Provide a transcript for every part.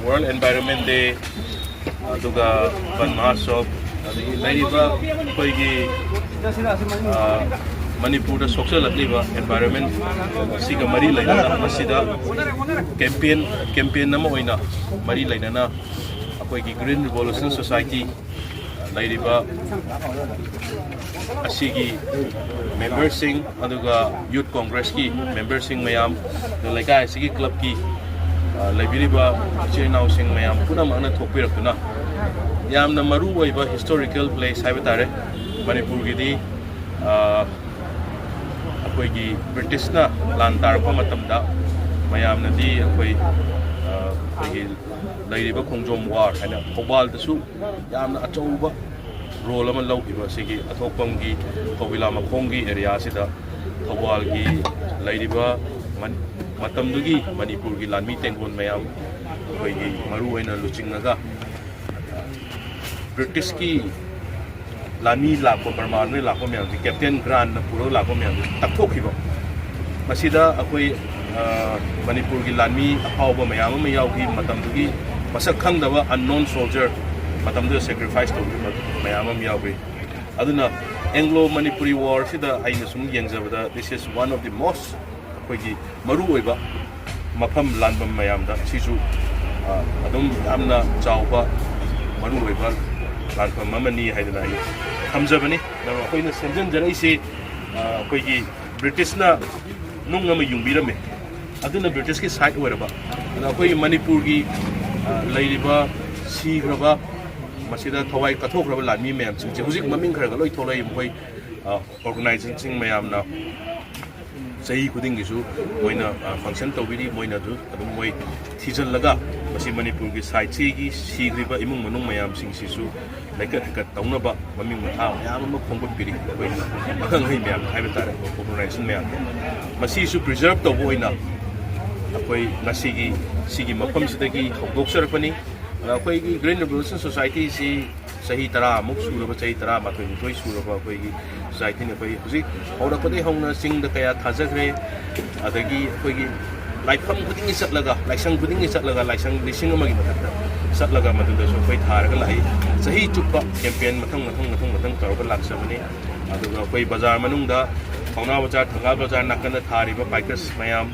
World Environment Day aduga Van Mahasab adagi laiba koigi Manipur social atliba environment siga mari laina masida campaign nama oina mari laina akoigi Green Revolution Society laiba asigi members sing aduga Youth Congress ki members sing mayam laika asigi club ki laibiriba chinaw sing mayam puna mana thokpirakuna yamna maru oiba historical place haibetare Manipur gidi अखोई British लान तारप मैम अखोई खोजोम वार है Thoubal अचौब role लौब से अथोपम की थौबिला मखों की area Thoubal की मणिपुर की लामी तेंगोन मैम अखोई मरुना लुचिंगा ब्रिटिश की लानी लाप बर्मा में लाप मैम कैप्टन ग्रांड पूरा लाप मैम तकथोखिब अखोई मणिपुर की लानी अफाव मैम की मसक खंगदब अननोन सोल्जर सेक्रीफाइस मैम अदुना एंग्लो मणिपुरी वॉर सूम येंजबद this is one of the most अखोई मरु मफम लानब मैम चाव मरु लानफम थमजबनी अखोई सेमजनजरइसे अखोई ब्रिटिशना नुंग यूंबीरमे अदुना ब्रिटिश की साइड होरबा अखोई मणिपुर की लैरिबा सीग्रबा मसिदा थवाई कथोख्रब लानमी मैम सिंजे हुजिक ममिंग खरगा लोई थोलै मखोई ऑर्गेनाइजेशन मैमना सही खुदिंगिसु मोइना फंक्शन तौबिरी मोइना दु अदुम मोइ थिजलगा मसि मणिपुर की साइड की सीग्रिबा इमुंग मनुंग मैम सिंगसिसु लेकत हकत तौनबा ममिंग मथा मैम अमा खोंगुटपिरी अखोई अखंगै मैम हाइबतारे ऑर्गेनाइजेशन मैम मसिसु प्रिजर्व तौबो ओइना अखोई नसिगी सिगी मफम सिदगी हौदोक्सरपनी अखोई की ग्रीन रेवोल्यूशन सोसाइटी सी सही तरह मुक सूरब सही तरह माथोई सूरब अखोई की सोसाइटी ने अखोई हुजिक हौरपदे हौना सिंग कया थाजग्रे अदगी अखोई की लाइफम खुदिंगी चटलगा लाइसंग खुदिंगी चटलगा लाइसंग लिसिंग अमगी मथक्ता चटलगा मदुदसु अखोई थारगा लाई सही चुप्पा कैंपेन मथंग तौरगा लाक्सबनी अदुगा अखोई बाजार मनुंगदा पौना बाजार थंगा बाजार नाकन थारिबा बाइकर्स मयाम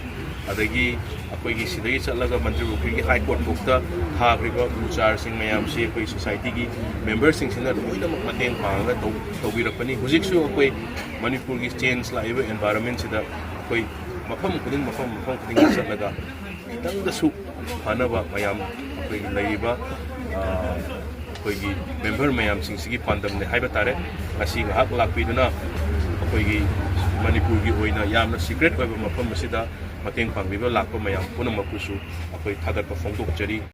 अदगी अखोई सिदगी चलगा मंत्री बुखी की हाई कोर्ट बुकता थाग्रिबा उचार सिंह मैम से अखोई सोसाइटी की मेंबर सिंह सिना लोइनमक मतेंग पांगा तौबिरपनी हुजिकसु अखोई मणिपुर की चेंज लाइबा एनवायरनमेंट सिदा अखोई मफम खुदिंग चलगा खितंगदसु फनबा मैम अखोई लैरिबा अखोई मेंबर मैम सिंह सिगी पांदमने हाइबा तारे ngasi ngahak lakpiduna अखोई मणिपुर की होइना यामना सीक्रेट ओइबा मफम सिदा मतेंग पांगबिबा लाखो मैम पुनमकुसु अखोई थादरपा फोंदोकचरी।